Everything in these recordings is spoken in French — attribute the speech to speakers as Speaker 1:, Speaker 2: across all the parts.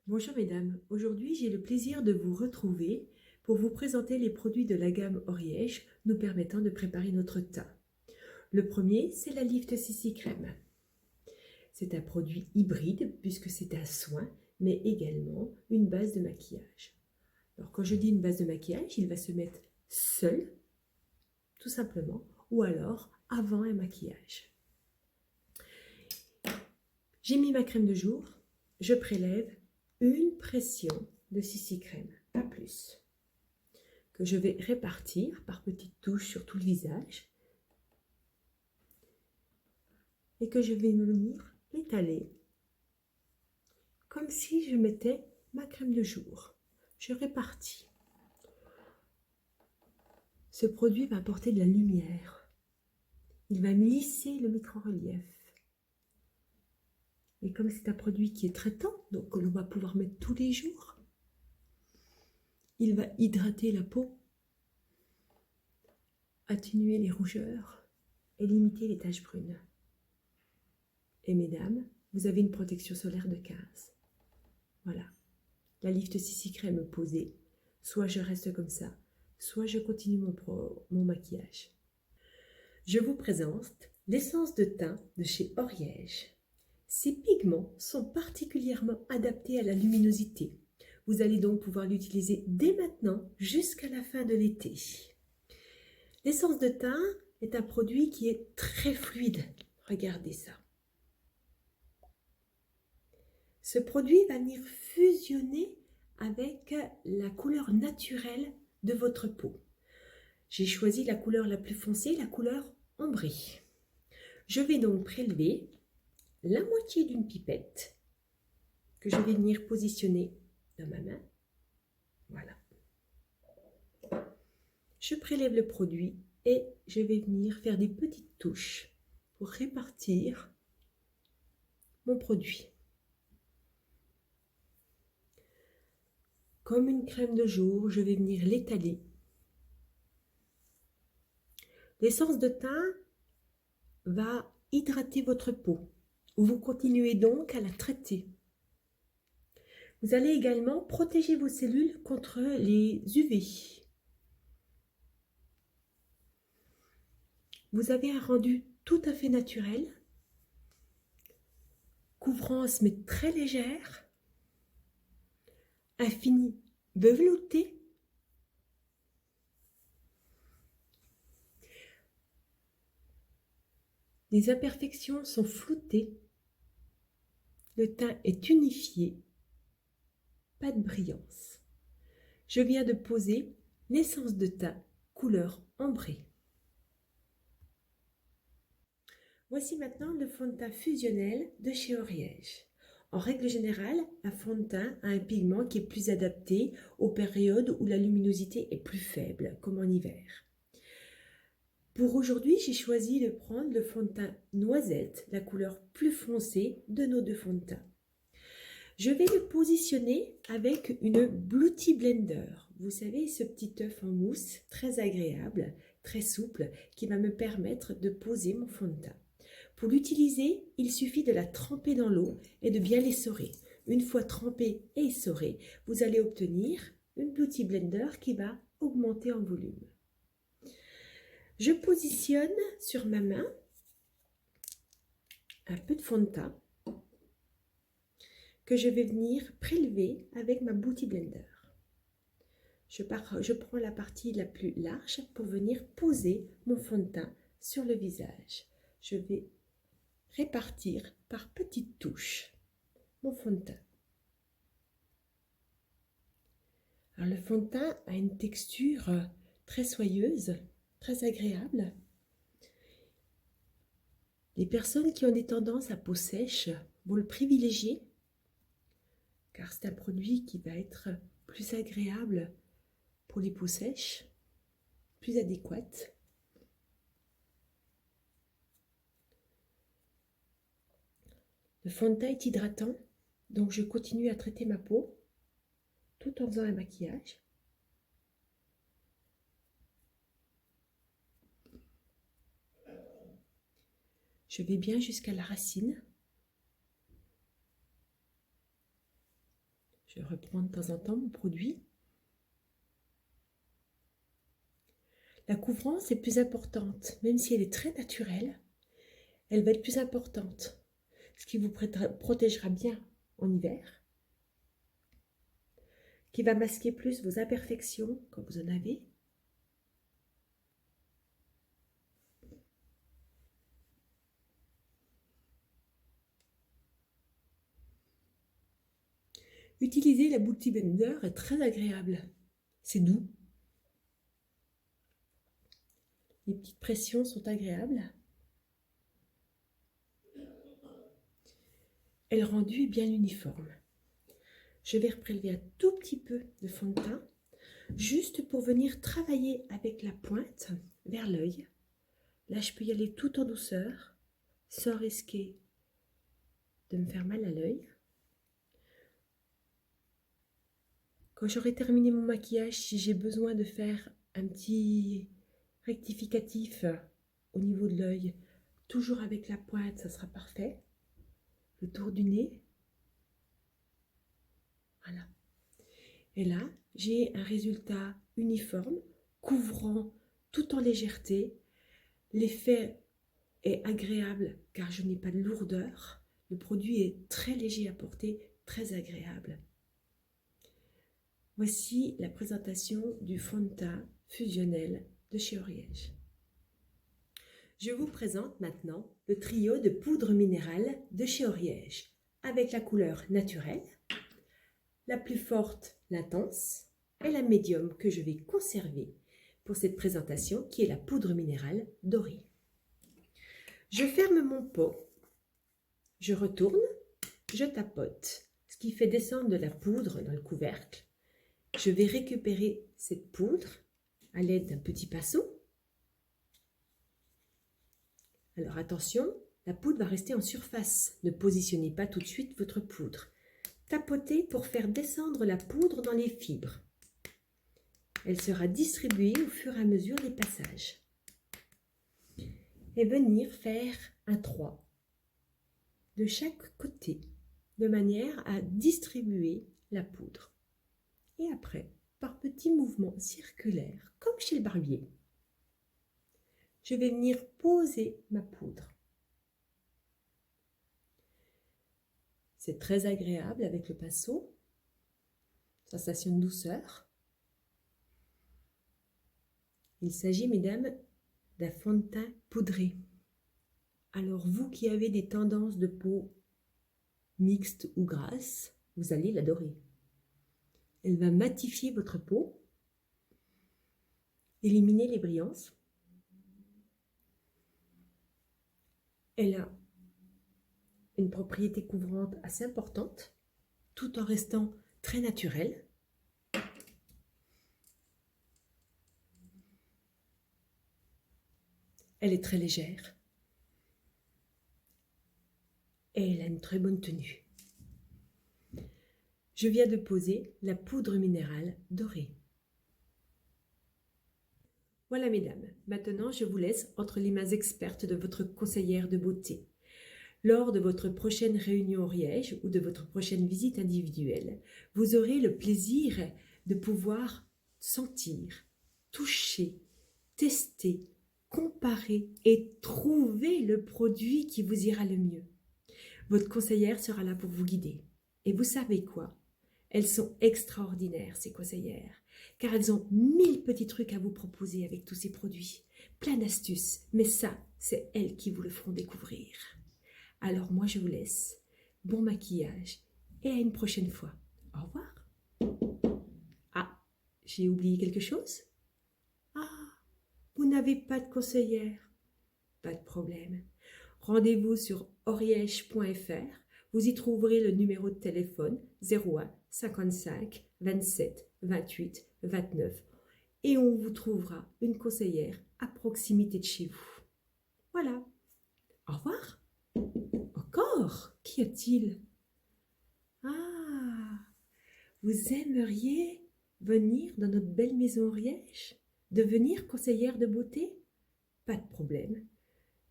Speaker 1: Bonjour mesdames, aujourd'hui j'ai le plaisir de vous retrouver pour vous présenter les produits de la gamme Oriège nous permettant de préparer notre teint. Le premier, c'est la Lift CC Crème. C'est un produit hybride puisque c'est un soin, mais également une base de maquillage. Alors quand je dis une base de maquillage, il va se mettre seul, tout simplement, ou alors avant un maquillage. J'ai mis ma crème de jour, je prélève une pression de CC Crème, pas plus, que je vais répartir par petites touches sur tout le visage et que je vais venir étaler comme si je mettais ma crème de jour. Je répartis. Ce produit va apporter de la lumière. Il va lisser le micro-relief. Et comme c'est un produit qui est traitant, donc que l'on va pouvoir mettre tous les jours, il va hydrater la peau, atténuer les rougeurs et limiter les taches brunes. Et mesdames, vous avez une protection solaire de 15. Voilà. La Lift CC Crème posée. Soit je reste comme ça, soit je continue mon maquillage. Je vous présente l'essence de teint de chez Oriège. Ces pigments sont particulièrement adaptés à la luminosité. Vous allez donc pouvoir l'utiliser dès maintenant jusqu'à la fin de l'été. L'essence de teint est un produit qui est très fluide. Regardez ça. Ce produit va venir fusionner avec la couleur naturelle de votre peau. J'ai choisi la couleur la plus foncée, la couleur ambrée. Je vais donc prélever la moitié d'une pipette que je vais venir positionner dans ma main. Voilà. Je prélève le produit et je vais venir faire des petites touches pour répartir mon produit. Comme une crème de jour, je vais venir l'étaler. L'essence de teint va hydrater votre peau. Vous continuez donc à la traiter. Vous allez également protéger vos cellules contre les UV. Vous avez un rendu tout à fait naturel, couvrance mais très légère, un fini velouté. Les imperfections sont floutées, le teint est unifié, pas de brillance. Je viens de poser l'essence de teint couleur ambrée. Voici maintenant le fond de teint fusionnel de chez Oriège. En règle générale, un fond de teint a un pigment qui est plus adapté aux périodes où la luminosité est plus faible, comme en hiver. Pour aujourd'hui, j'ai choisi de prendre le fond de teint noisette, la couleur plus foncée de nos deux fonds de teint. Je vais le positionner avec une Beauty Blender. Vous savez, ce petit œuf en mousse très agréable, très souple, qui va me permettre de poser mon fond de teint. Pour l'utiliser, il suffit de la tremper dans l'eau et de bien l'essorer. Une fois trempée et essorée, vous allez obtenir une Beauty Blender qui va augmenter en volume. Je positionne sur ma main un peu de fond de teint que je vais venir prélever avec ma Beauty Blender. Je prends la partie la plus large pour venir poser mon fond de teint sur le visage. Je vais répartir par petites touches mon fond de teint. Alors, le fond de teint a une texture très soyeuse, très agréable. Les personnes qui ont des tendances à peau sèche vont le privilégier car c'est un produit qui va être plus agréable pour les peaux sèches, plus adéquate. Le fond de teint est hydratant, donc je continue à traiter ma peau tout en faisant un maquillage. Je vais bien jusqu'à la racine. Je reprends de temps en temps mon produit. La couvrance est plus importante, même si elle est très naturelle, elle va être plus importante, ce qui vous protégera bien en hiver, qui va masquer plus vos imperfections quand vous en avez. Utiliser la Beauty Blender est très agréable. C'est doux. Les petites pressions sont agréables. Et le rendu est bien uniforme. Je vais prélever un tout petit peu de fond de teint, juste pour venir travailler avec la pointe vers l'œil. Là, je peux y aller tout en douceur, sans risquer de me faire mal à l'œil. Quand j'aurai terminé mon maquillage, si j'ai besoin de faire un petit rectificatif au niveau de l'œil, toujours avec la pointe, ça sera parfait. Le tour du nez. Voilà. Et là, j'ai un résultat uniforme, couvrant tout en légèreté. L'effet est agréable car je n'ai pas de lourdeur. Le produit est très léger à porter, très agréable. Voici la présentation du fond de teint fusionnel de chez Oriège. Je vous présente maintenant le trio de poudre minérale de chez Oriège, avec la couleur naturelle, la plus forte, l'intense, et la médium que je vais conserver pour cette présentation qui est la poudre minérale dorée. Je ferme mon pot, je retourne, je tapote, ce qui fait descendre de la poudre dans le couvercle. Je vais récupérer cette poudre à l'aide d'un petit pinceau. Alors attention, la poudre va rester en surface. Ne positionnez pas tout de suite votre poudre. Tapotez pour faire descendre la poudre dans les fibres. Elle sera distribuée au fur et à mesure des passages. Et venir faire un 3 de chaque côté, de manière à distribuer la poudre. Et après, par petits mouvements circulaires, comme chez le barbier, je vais venir poser ma poudre. C'est très agréable avec le pinceau, sensation de douceur. Il s'agit, mesdames, d'un fond de teint poudré. Alors vous qui avez des tendances de peau mixte ou grasse, vous allez l'adorer. Elle va matifier votre peau, éliminer les brillances. Elle a une propriété couvrante assez importante, tout en restant très naturelle. Elle est très légère. Et elle a une très bonne tenue. Je viens de poser la poudre minérale dorée. Voilà mesdames, maintenant je vous laisse entre les mains expertes de votre conseillère de beauté. Lors de votre prochaine réunion au Riège ou de votre prochaine visite individuelle, vous aurez le plaisir de pouvoir sentir, toucher, tester, comparer et trouver le produit qui vous ira le mieux. Votre conseillère sera là pour vous guider. Et vous savez quoi? Elles sont extraordinaires, ces conseillères, car elles ont 1000 petits trucs à vous proposer avec tous ces produits. Plein d'astuces, mais ça, c'est elles qui vous le feront découvrir. Alors moi, je vous laisse. Bon maquillage et à une prochaine fois. Au revoir. Ah, j'ai oublié quelque chose? Ah, vous n'avez pas de conseillère? Pas de problème. Rendez-vous sur oriège.fr. Vous y trouverez le numéro de téléphone 01 55 27 28 29 et on vous trouvera une conseillère à proximité de chez vous. Voilà. Au revoir. Encore? Qu'y a-t-il? Ah, vous aimeriez venir dans notre belle maison Oriège? Devenir conseillère de beauté? Pas de problème.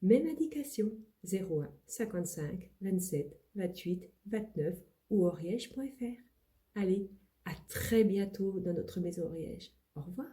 Speaker 1: Même indication 01 55 27 28 29 ou oriège.fr. Allez, à très bientôt dans notre maison Ariège. Au revoir.